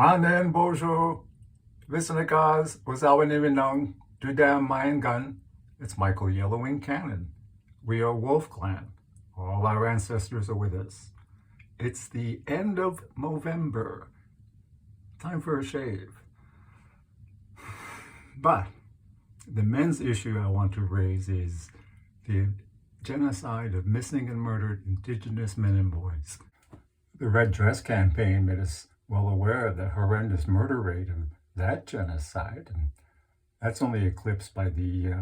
Anen Bojo, Visnakas, Wazawanimindong, Dudam Mayan Gun. It's Michael Yellowwing Cannon. We are Wolf Clan. All our ancestors are with us. It's the end of Movember. Time for a shave. But the men's issue I want to raise is the genocide of missing and murdered Indigenous men and boys. The Red Dress campaign made us well aware of the horrendous murder rate of that genocide, and that's only eclipsed by the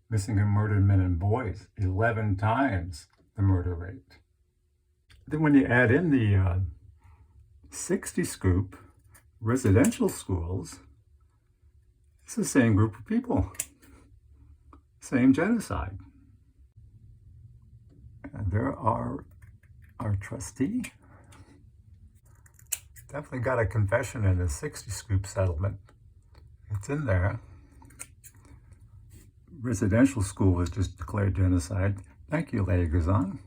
missing and murdered men and boys, 11 times the murder rate. Then when you add in the 60 scoop residential schools, it's the same group of people, same genocide. And there are our trustee. Definitely got a confession in the 60 scoop settlement. It's in there. Residential school was just declared genocide. Thank you, Lagazan.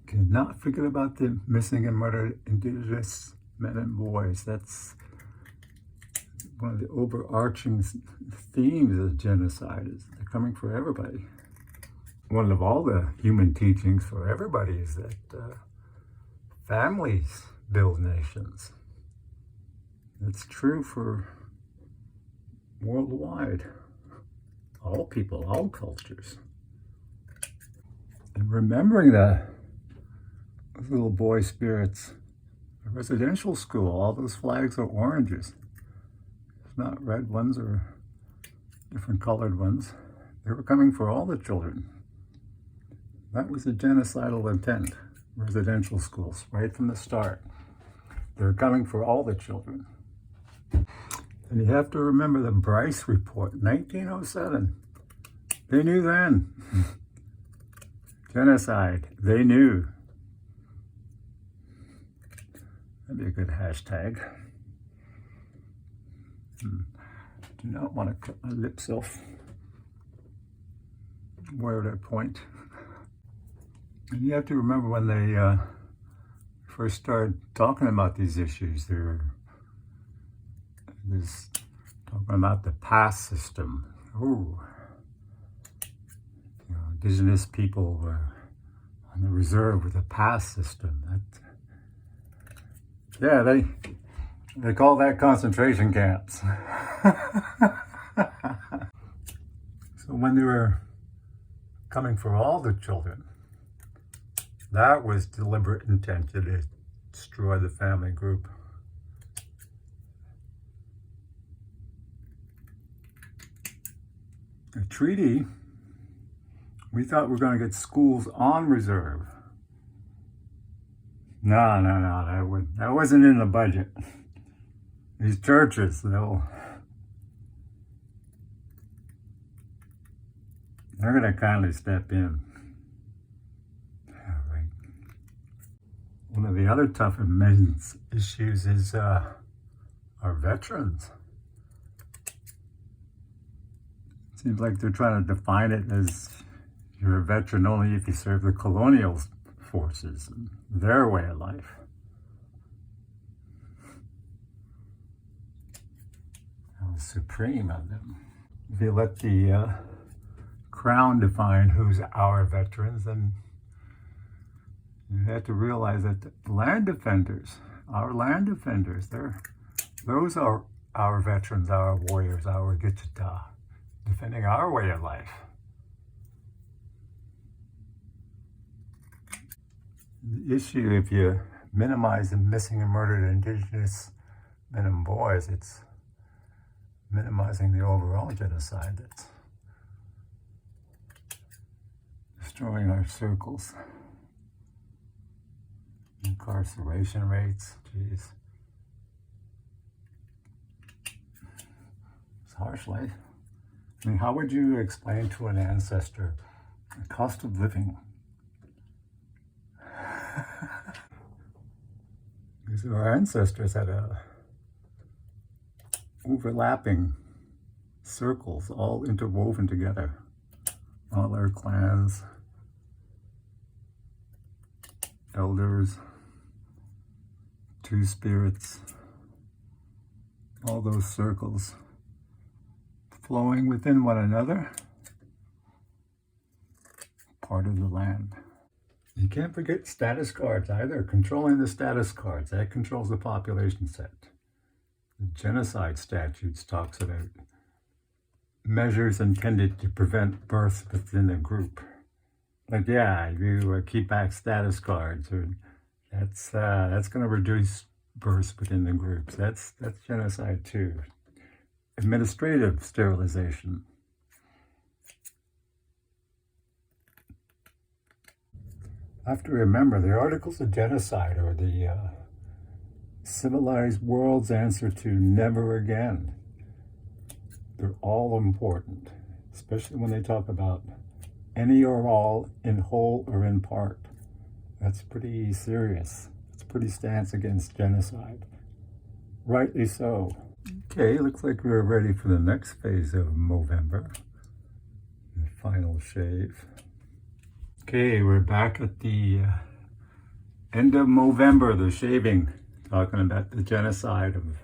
Cannot forget about the missing and murdered Indigenous men and boys. That's one of the overarching themes of genocide. Is they're coming for everybody. One of all the human teachings for everybody is that families build nations. It's true for worldwide, all people, all cultures. And remembering those little boy spirits, a residential school, all those flags are oranges. It's not red ones or different colored ones. They were coming for all the children. That was the genocidal intent. Residential schools, right from the start. They're coming for all the children. And you have to remember the Bryce Report, 1907. They knew then. Genocide, they knew. That'd be a good hashtag. Do not want to cut my lips off. Where would I point? And you have to remember when they first started talking about these issues, there was talking about the pass system. Oh, Indigenous people were on the reserve with a pass system. They call that concentration camps. So when they were coming for all the children, that was deliberate intent to destroy the family group. A treaty, we thought we were going to get schools on reserve. No, that wasn't in the budget. These churches, they're going to kindly step in. One of the other tough men's issues is our veterans. It seems like they're trying to define it as you're a veteran only if you serve the colonial forces and their way of life. That was supreme of them. If you let the Crown define who's our veterans, then you have to realize that the land defenders, our land defenders, those are our veterans, our warriors, our Gitchita, defending our way of life. The issue, if you minimize the missing and murdered Indigenous men and boys, it's minimizing the overall genocide that's destroying our circles. Incarceration rates, geez. It's harsh life. I mean, how would you explain to an ancestor the cost of living? Because our ancestors had overlapping circles, all interwoven together. All their clans, elders, two spirits, all those circles flowing within one another, part of the land. You can't forget status cards either. Controlling the status cards, that controls the population set. The genocide statutes talks about measures intended to prevent births within the group. Like, yeah, you keep back status cards, or that's going to reduce births within the groups. That's genocide too. Administrative sterilization. I have to remember the articles of genocide are the civilized world's answer to never again. They're all important, especially when they talk about any or all in whole or in part. That's pretty serious. It's a pretty stance against genocide. Rightly so. Okay, looks like we're ready for the next phase of Movember. The final shave. Okay, we're back at the end of Movember, the shaving, talking about the genocide of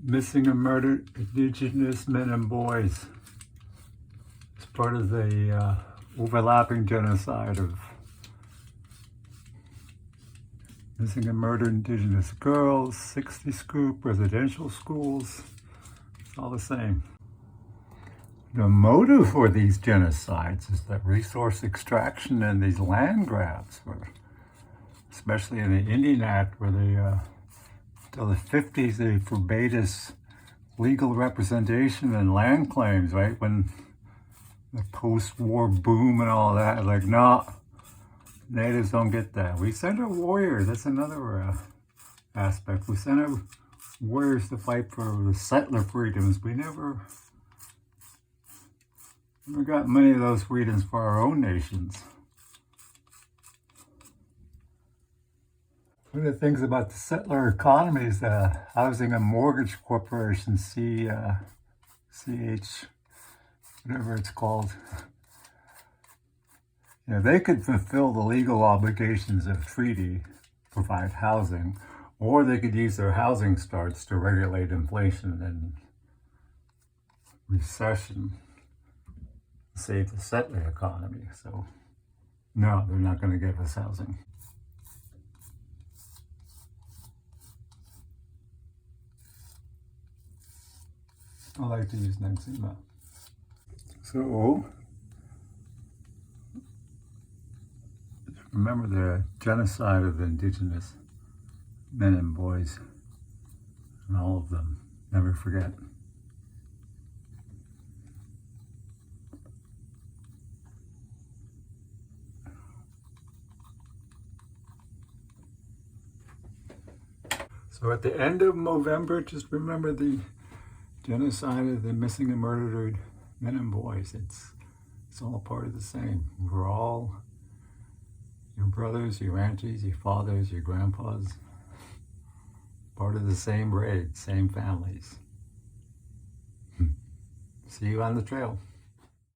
missing and murdered Indigenous men and boys. It's part of the overlapping genocide of missing and murdered Indigenous girls, 60 scoop, residential schools. It's all the same. The motive for these genocides is that resource extraction and these land grabs, especially in the Indian Act, where they, till the 50s, they forbade us legal representation and land claims, right? When the post-war boom and all that, like, no, natives don't get that. We send our warriors, that's another aspect. We send our warriors to fight for the settler freedoms. We never got many of those freedoms for our own nations. One of the things about the settler economy is housing and mortgage corporations, CH, whatever it's called. You know, they could fulfill the legal obligations of treaty, provide housing, or they could use their housing starts to regulate inflation and recession, save the settler economy. So, no, they're not going to give us housing. I like to use Nexima. So, remember the genocide of the Indigenous men and boys, and all of them. Never forget. So at the end of Movember, just remember the genocide of the missing and murdered men and boys. It's all part of the same. We're all your brothers, your aunties, your fathers, your grandpas, part of the same raid, same families. See you on the trail.